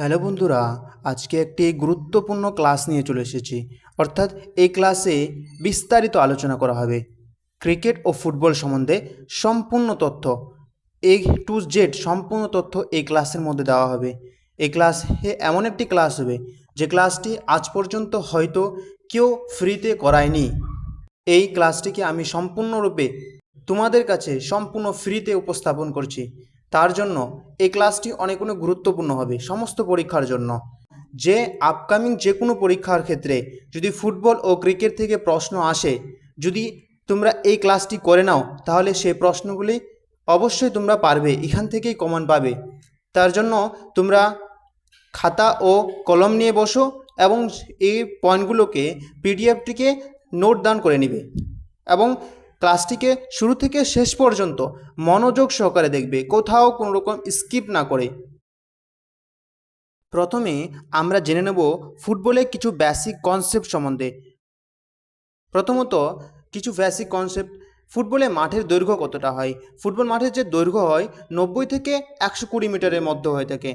Hello বন্ধুরা, আজকে একটি গুরুত্বপূর্ণ ক্লাস নিয়ে চলে এসেছি। অর্থাৎ এই ক্লাসে বিস্তারিত আলোচনা করা হবে ক্রিকেট ও ফুটবল সম্বন্ধে সম্পূর্ণ তথ্য, এ টু জেড সম্পূর্ণ তথ্য এই ক্লাসের মধ্যে দেওয়া হবে। এই ক্লাসে এমন একটি ক্লাস হবে যে ক্লাসটি আজ পর্যন্ত হয়তো কেউ ফ্রিতে করায়নি। এই ক্লাসটিকে আমি সম্পূর্ণরূপে তোমাদের কাছে সম্পূর্ণ ফ্রিতে উপস্থাপন করছি। তার জন্য এই ক্লাসটি অনেক গুরুত্বপূর্ণ হবে সমস্ত পরীক্ষার জন্য। যে আপকামিং যে কোনো পরীক্ষার ক্ষেত্রে যদি ফুটবল ও ক্রিকেট থেকে প্রশ্ন আসে, যদি তোমরা এই ক্লাসটি করে নাও তাহলে সেই প্রশ্নগুলি অবশ্যই তোমরা পারবে, এখান থেকেই কমন পাবে। তার জন্য তোমরা খাতা ও কলম নিয়ে বসো এবং এই পয়েন্টগুলোকে পিডিএফটিকে নোট ডাউন করে নেবে এবং ক্লাসটিকে শুরু থেকে শেষ পর্যন্ত মনোযোগ সহকারে দেখবে, কোথাও কোনো রকম স্কিপ না করে। প্রথমে আমরা জেনে নেব ফুটবলের কিছু বেসিক কনসেপ্ট সম্বন্ধে। প্রথমত কিছু বেসিক কনসেপ্ট। ফুটবলে মাঠের দৈর্ঘ্য কতটা হয়? ফুটবল মাঠের যে দৈর্ঘ্য হয় 90 থেকে 120 মিটারের মধ্যে হয়ে থাকে।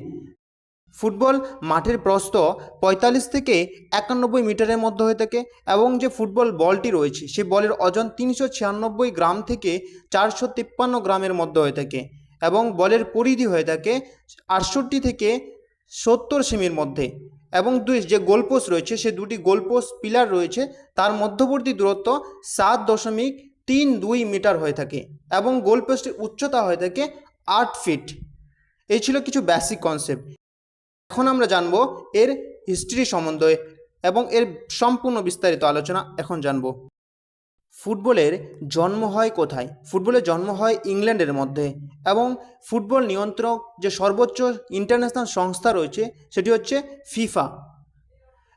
ফুটবল মাঠের প্রস্থ 45 থেকে 91 মিটারের মধ্যে হয়ে থাকে এবং যে ফুটবল বলটি রয়েছে সে বলের ওজন 396 গ্রাম থেকে 453 গ্রামের মধ্যে হয়ে থাকে এবং বলের পরিধি হয়ে থাকে 68 থেকে 70 সেমির মধ্যে এবং যে গোলপোস্ট রয়েছে সে দুটি গোলপোস্ট পিলার রয়েছে তার মধ্যবর্তী দূরত্ব 7.32 মিটার হয়ে থাকে এবং গোলপোস্টের উচ্চতা হয়ে থাকে 8 ফিট। এই ছিল কিছু বেসিক কনসেপ্ট। এখন আমরা জানব এর হিস্ট্রি সম্বন্ধে এবং এর সম্পূর্ণ বিস্তারিত আলোচনা এখন জানব। ফুটবলের জন্ম হয় কোথায়? ফুটবলের জন্ম হয় ইংল্যান্ডের মধ্যে এবং ফুটবল নিয়ন্ত্রক যে সর্বোচ্চ ইন্টারন্যাশনাল সংস্থা রয়েছে সেটি হচ্ছে ফিফা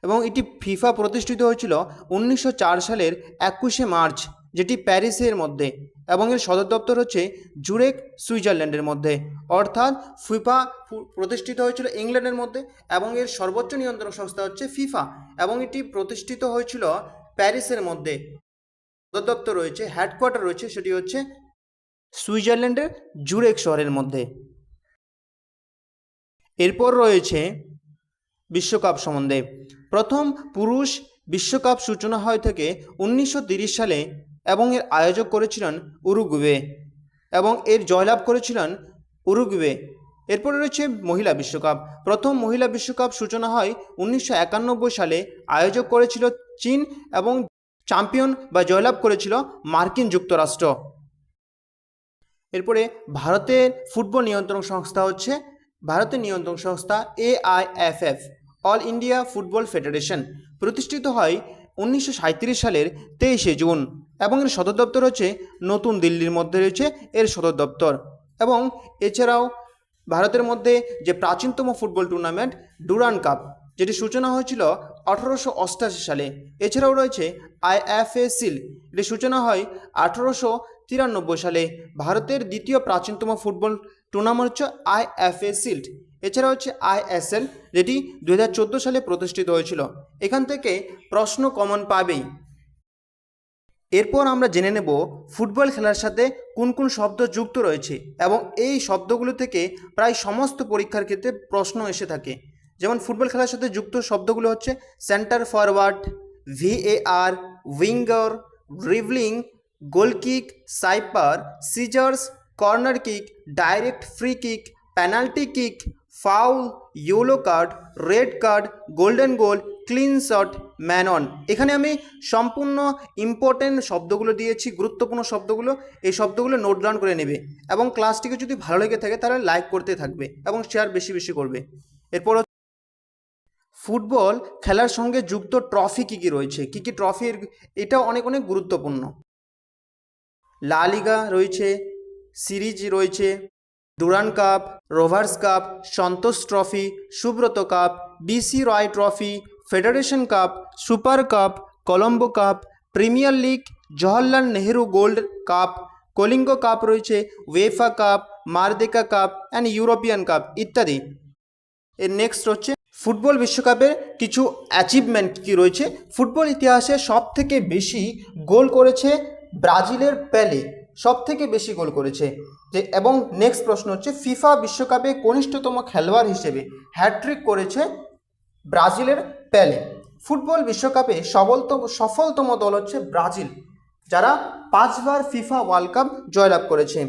এবং এটি ফিফা প্রতিষ্ঠিত হয়েছিল 1904 সালের 21শে মার্চ, যেটি প্যারিসের মধ্যে এবং এর সদর দপ্তর হচ্ছে জুরেক, সুইজারল্যান্ডের মধ্যে। অর্থাৎ ফিফা প্রতিষ্ঠিত হয়েছিল ইংল্যান্ডের মধ্যে এবং এর সর্বোচ্চ নিয়ন্ত্রণ সংস্থা হচ্ছে ফিফা এবং এটি প্রতিষ্ঠিত হয়েছিল প্যারিসের মধ্যে। সদর দপ্তর রয়েছে, হেডকোয়ার্টার রয়েছে, সেটি হচ্ছে সুইজারল্যান্ডের জুরেক শহরের মধ্যে। এরপর রয়েছে বিশ্বকাপ সম্বন্ধে। প্রথম পুরুষ বিশ্বকাপ সূচনা হয় থেকে 1930 সালে এবং এর আয়োজক করেছিলেন উরুগুয়ে এবং এর জয়লাভ করেছিলেন উরুগুয়ে। এরপরে রয়েছে মহিলা বিশ্বকাপ। প্রথম মহিলা বিশ্বকাপ সূচনা হয় 1991 সালে, আয়োজক করেছিল চীন এবং চ্যাম্পিয়ন বা জয়লাভ করেছিল মার্কিন যুক্তরাষ্ট্র। এরপরে ভারতের ফুটবল নিয়ন্ত্রণ সংস্থা হচ্ছে ভারতের নিয়ন্ত্রণ সংস্থা AIFF, all India football federation. প্রতিষ্ঠিত হয় 1937 সালের 23শে জুন এবং এর সদর দপ্তর হচ্ছে নতুন দিল্লির মধ্যে রয়েছে এর সদর দপ্তর। এবং এছাড়াও ভারতের মধ্যে যে প্রাচীনতম ফুটবল টুর্নামেন্ট ডুরান্ড কাপ, যেটি সূচনা হয়েছিল 1888 সালে। এছাড়াও রয়েছে IFA শিল্ড, এটি সূচনা হয় 1893 সালে। ভারতের দ্বিতীয় প্রাচীনতম ফুটবল টুর্নামেন্ট হচ্ছে IFA শিল্ড। এছাড়া হচ্ছে ISL, যেটি 2014 সালে প্রতিষ্ঠিত হয়েছিল। এখান থেকে প্রশ্ন কমন পাবেই। এরপর আমরা জেনে নেব ফুটবল খেলার সাথে কোন কোন শব্দ যুক্ত রয়েছে এবং এই শব্দগুলো থেকে প্রায় সমস্ত পরীক্ষার ক্ষেত্রে প্রশ্ন এসে থাকে। যেমন ফুটবল খেলার সাথে যুক্ত শব্দগুলো হচ্ছে centre forward, VAR, winger, dribbling, goal kick, sweeper, scissors, corner kick, direct free kick, penalty kick, foul, yellow card, red card, golden goal, clean shot, man on. এখানে আমি সম্পূর্ণ ইম্পর্টেন্ট শব্দগুলো দিয়েছি, গুরুত্বপূর্ণ শব্দগুলো। এই শব্দগুলো নোট ডাউন করে নেবে এবং ক্লাসটিকে যদি ভালো লেগে থাকে তাহলে লাইক করতে থাকবে এবং শেয়ার বেশি বেশি করবে। এরপর ফুটবল খেলার সঙ্গে যুক্ত ট্রফি কী কী রয়েছে, কী কী ট্রফির, এটা অনেক গুরুত্বপূর্ণ। লা লিগা রয়েছে, সিরিজ রয়েছে, Durand Cup, Rovers Cup, Santosh Trophy, Subroto Cup, BC Roy Trophy, Federation Cup, Super Cup, Colombo Cup, Premier League, Jawaharlal Nehru Gold Cup, Kalinga Cup রয়েছে, UEFA Cup, Merdeka Cup and European Cup ইত্যাদি। এর নেক্সট হচ্ছে ফুটবল বিশ্বকাপের কিছু অ্যাচিভমেন্ট কি রয়েছে। ফুটবল ইতিহাসে সব থেকে বেশি গোল করেছে ব্রাজিলের পেলে, সবথেকে বেশি গোল করেছে। যে এবং নেক্সট প্রশ্ন হচ্ছে ফিফা বিশ্বকাপে কনিষ্ঠতম খেলোয়াড় হিসেবে হ্যাট্রিক করেছে ব্রাজিলের পেলে। ফুটবল বিশ্বকাপে সফলতম দল হচ্ছে ব্রাজিল, যারা 5বার ফিফা ওয়ার্ল্ড কাপ জয়লাভ করেছে।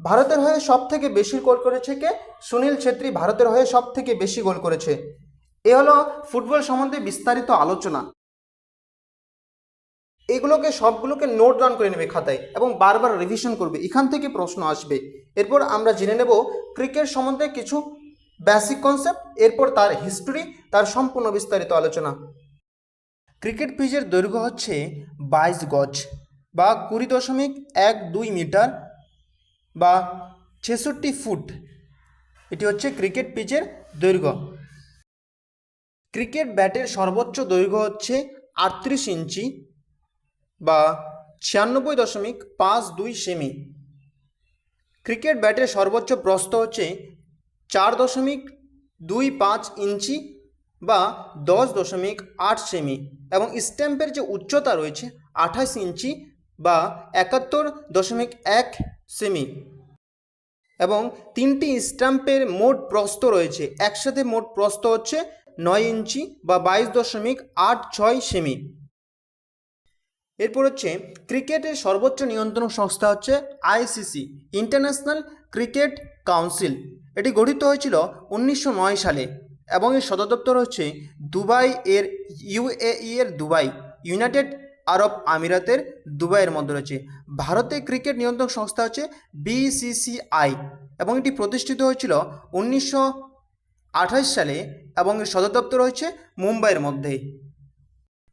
ভারতের হয়ে সবথেকে বেশি গোল করেছে কে? সুনীল ছেত্রী ভারতের হয়ে সবথেকে বেশি গোল করেছে। এ হলো ফুটবল সম্বন্ধে বিস্তারিত আলোচনা। এগুলোকে সবগুলোকে নোট ডাউন করে নেবে খাতায় এবং বারবার রিভিশন করবে, এখান থেকে প্রশ্ন আসবে। এরপর আমরা জেনে নেব ক্রিকেট সম্বন্ধে কিছু বেসিক কনসেপ্ট, এরপর তার হিস্টোরি, তার সম্পূর্ণ বিস্তারিত আলোচনা। ক্রিকেট পিচের দৈর্ঘ্য হচ্ছে 22 গজ বা 20.12 মিটার বা 66 ফুট। এটি হচ্ছে ক্রিকেট পিচের দৈর্ঘ্য। ক্রিকেট ব্যাটের সর্বোচ্চ দৈর্ঘ্য হচ্ছে 38 ইঞ্চি বা 96.52 সেমি। ক্রিকেট ব্যাটের সর্বোচ্চ প্রস্থ হচ্ছে 4.25 ইঞ্চি বা 10.8 সেমি এবং স্ট্যাম্পের যে উচ্চতা রয়েছে 28 ইঞ্চি বা 71.1 সেমি এবং 3টি স্ট্যাম্পের মোট প্রস্থ রয়েছে, একসাথে মোট প্রস্থ হচ্ছে 9 ইঞ্চি বা 22.86 সেমি। এরপর হচ্ছে ক্রিকেটের সর্বোচ্চ নিয়ন্ত্রণ সংস্থা হচ্ছে আইসিসি, ইন্টারন্যাশনাল ক্রিকেট কাউন্সিল। এটি গঠিত হয়েছিল 1909 সালে এবং এর সদর দপ্তর হচ্ছে দুবাই এর ইউএই এর দুবাই, ইউনাইটেড আরব আমিরাতের দুবাইয়ের মধ্যে রয়েছে। ভারতে ক্রিকেট নিয়ন্ত্রক সংস্থা হচ্ছে বিসিসিআই এবং এটি প্রতিষ্ঠিত হয়েছিল 1928 সালে এবং এর সদর দপ্তর হচ্ছে মুম্বাইয়ের মধ্যে।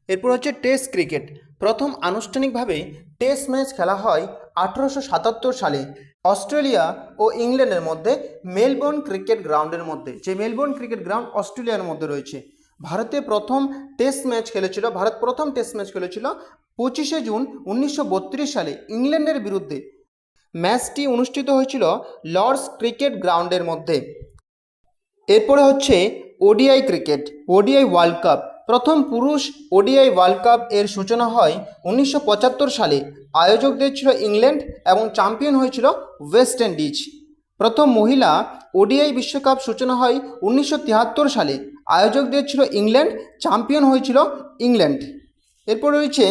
এরপর হচ্ছে টেস্ট ক্রিকেট। প্রথম আনুষ্ঠানিকভাবে টেস্ট ম্যাচ খেলা হয় 1877 সালে অস্ট্রেলিয়া ও ইংল্যান্ডের মধ্যে মেলবোর্ন ক্রিকেট গ্রাউন্ডের মধ্যে, যে মেলবোর্ন ক্রিকেট গ্রাউন্ড অস্ট্রেলিয়ার মধ্যে রয়েছে। ভারত প্রথম টেস্ট ম্যাচ খেলেছিল 25শে জুন 1932 সালে ইংল্যান্ডের বিরুদ্ধে। ম্যাচটি অনুষ্ঠিত হয়েছিল লর্ডস ক্রিকেট গ্রাউন্ডের মধ্যে। এরপরে হচ্ছে ODI cricket, ODI world cup. প্রথম পুরুষ ওডিআই ওয়ার্ল্ড কাপ এর সূচনা হয় 1975 সালে। আয়োজক দেশ ছিল ইংল্যান্ড এবং চ্যাম্পিয়ন হয়েছিল ওয়েস্ট ইন্ডিজ। প্রথম মহিলা ওডিআই বিশ্বকাপ সূচনা হয় 1973 সালে। আয়োজক দেশ ছিল ইংল্যান্ড, চ্যাম্পিয়ন হয়েছিল ইংল্যান্ড। এরপর রয়েছে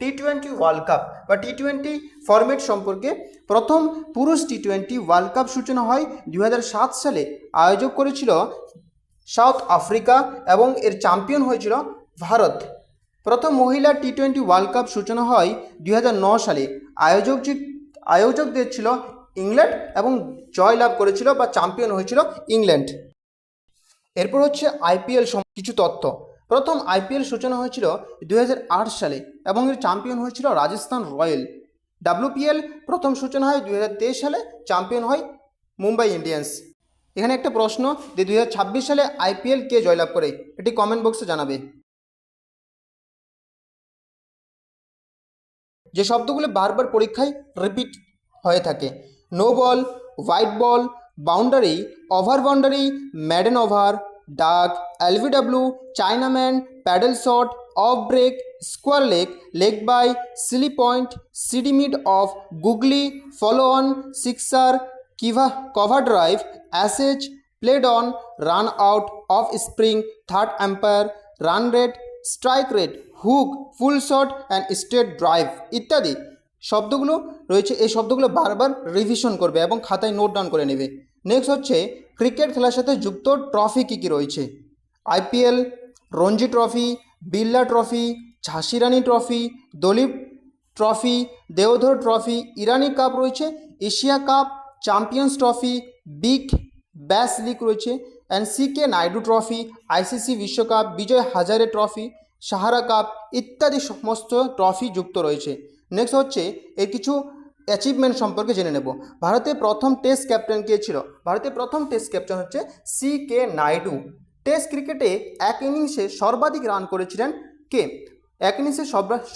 টি-20 ওয়ার্ল্ড কাপ বা টি-20 ফরম্যাট সম্পর্কে। প্রথম পুরুষ টি-20 ওয়ার্ল্ড কাপ সূচনা হয় 2007 সালে। আয়োজক করেছিল সাউথ আফ্রিকা এবং এর চ্যাম্পিয়ন হয়েছিল ভারত। প্রথম মহিলা টি-20 ওয়ার্ল্ড কাপ সূচনা হয় 2009 সালে। আয়োজক দেশ ছিল ইংল্যান্ড এবং জয়লাভ করেছিল বা চ্যাম্পিয়ন হয়েছিল ইংল্যান্ড। এরপর হচ্ছে আইপিএল কিছু তথ্য। প্রথম আইপিএল সূচনা হয়েছিল 2008 সালে এবং এর চ্যাম্পিয়ন হয়েছিল রাজস্থান রয়্যাল। ডাব্লিউপিএল প্রথম সূচনা হয় 2023 সালে, চ্যাম্পিয়ন হয় মুম্বাই ইন্ডিয়ান্স। এখানে একটা প্রশ্ন যে 2026 সালে আইপিএল কে জয়লাভ করে, এটি কমেন্ট বক্সে জানাবে। যে শব্দগুলো বারবার পরীক্ষায় রিপিট হয়ে থাকে: no ball, white ball, boundary, over boundary, maiden over, duck, LBW, chinaman, paddle shot, off break, square leg, leg bye, silly point, silly mid off, googly, follow on, sixer, cover drive, Ashes, played on, run out, off spring, third umpire, run rate, strike rate, hook, full shot and straight drive ইত্যাদি শব্দগুলো রয়েছে। এই শব্দগুলো বারবার revision করবে এবং খাতায় note down করে নেবে। নেক্সট হচ্ছে ক্রিকেট খেলার সাথে যুক্ত ট্রফি কী কী রয়েছে: IPL, Ranji Trophy, Birla Trophy, ঝাঁসি Rani Trophy, Duleep Trophy, Deodhar Trophy, Irani Cup রয়েছে, Asia Cup, Champions Trophy, Big Bash League রয়েছে, and CK Naidu Trophy, ICC বিশ্বকাপ, বিজয় হাজারে ট্রফি, সাহারা কাপ ইত্যাদি সমস্ত ট্রফি যুক্ত রয়েছে। নেক্সট হচ্ছে এর কিছু অ্যাচিভমেন্ট সম্পর্কে জেনে নেব। ভারতের প্রথম টেস্ট ক্যাপ্টেন কে ছিল? ভারতের প্রথম টেস্ট ক্যাপ্টেন হচ্ছে সিকে নাইডু। টেস্ট ক্রিকেটে এক ইনিংসে সর্বাধিক রান করেছিলেন কে? এক ইনিংসে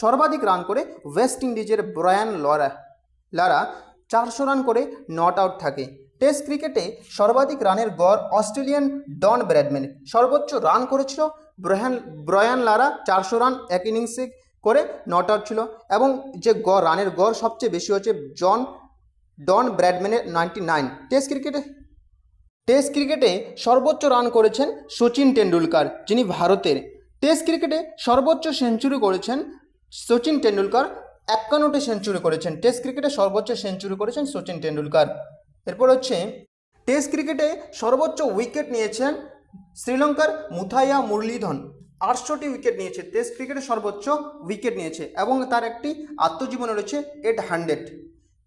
সর্বাধিক রান করে ওয়েস্ট ইন্ডিজের ব্রায়ান লারা 400 রান করে নট আউট থাকে। টেস্ট ক্রিকেটে সর্বাধিক রানের গড় অস্ট্রেলিয়ান ডন ব্র্যাডম্যান, সর্বোচ্চ রান করেছিল ব্রায়ান লারা 400 রান এক ইনিংসে করে নট আউট ছিল। এবং যে রানের গড় সবচেয়ে বেশি হচ্ছে জন ডন ব্র্যাডম্যানের 99। টেস্ট ক্রিকেটে সর্বোচ্চ রান করেছেন সচিন টেন্ডুলকার, যিনি ভারতের। টেস্ট ক্রিকেটে সর্বোচ্চ সেঞ্চুরি করেছেন সচিন টেন্ডুলকার, 51টি সেঞ্চুরি করেছেন। টেস্ট ক্রিকেটে সর্বোচ্চ সেঞ্চুরি করেছেন সচিন টেন্ডুলকার। এরপর হচ্ছে টেস্ট ক্রিকেটে সর্বোচ্চ উইকেট নিয়েছেন শ্রীলঙ্কার মুথাইয়া মুরলীধরন, 800টি উইকেট নিয়েছে। টেস্ট ক্রিকেটে সর্বোচ্চ উইকেট নিয়েছে এবং তার একটি আত্মজীবনী রয়েছে 800।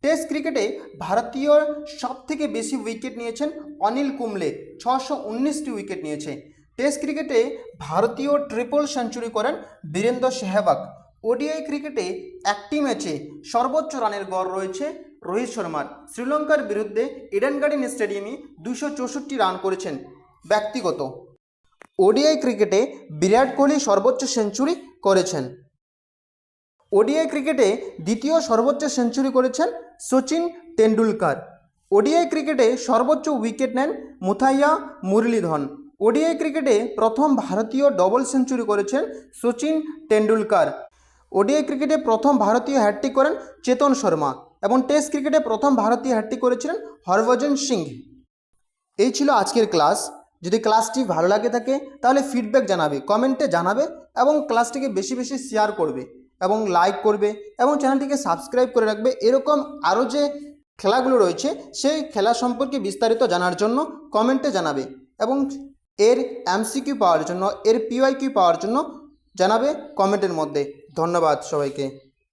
টেস্ট ক্রিকেটে ভারতীয় সবথেকে বেশি উইকেট নিয়েছেন অনিল কুম্বলে, 619টি উইকেট নিয়েছে। টেস্ট ক্রিকেটে ভারতীয় ট্রিপল সেঞ্চুরি করেন বীরেন্দ্র সেহবাগ। ওডিআই ক্রিকেটে একটি ম্যাচে সর্বোচ্চ রানের গড় রয়েছে রোহিত শর্মার। শ্রীলঙ্কার বিরুদ্ধে ইডেন গার্ডেন স্টেডিয়ামে 264 রান করেছেন ব্যক্তিগত। ওডিআই ক্রিকেটে বিরাট কোহলি সর্বোচ্চ সেঞ্চুরি করেছেন। ওডিআই ক্রিকেটে দ্বিতীয় সর্বোচ্চ সেঞ্চুরি করেছেন সচিন টেন্ডুলকার। ওডিআই ক্রিকেটে সর্বোচ্চ উইকেট নেন মুথাইয়া মুরলীধরন। ওডিআই ক্রিকেটে প্রথম ভারতীয় ডবল সেঞ্চুরি করেছেন সচিন টেন্ডুলকার। ওডিআই ক্রিকেটে প্রথম ভারতীয় হ্যাট্রিক করেন চেতন শর্মা এবং টেস্ট ক্রিকেটে প্রথম ভারতীয় হ্যাট্রিক করেছিলেন হরভজন সিং। এই ছিল আজকের ক্লাস। যদি ক্লাসটি ভালো লাগে থাকে তাহলে ফিডব্যাক জানাবে, কমেন্টে জানাবে এবং ক্লাসটিকে বেশি বেশি শেয়ার করবে এবং লাইক করবে এবং চ্যানেলটিকে সাবস্ক্রাইব করে রাখবে। এরকম আরও যে খেলাগুলো রয়েছে সেই খেলা সম্পর্কে বিস্তারিত জানার জন্য কমেন্টে জানাবে এবং এর এমসিকিউ পাওয়ার জন্য, এর পিওয়াইকিউ পাওয়ার জন্য জানাবে কমেন্টের মধ্যে। ধন্যবাদ সবাইকে।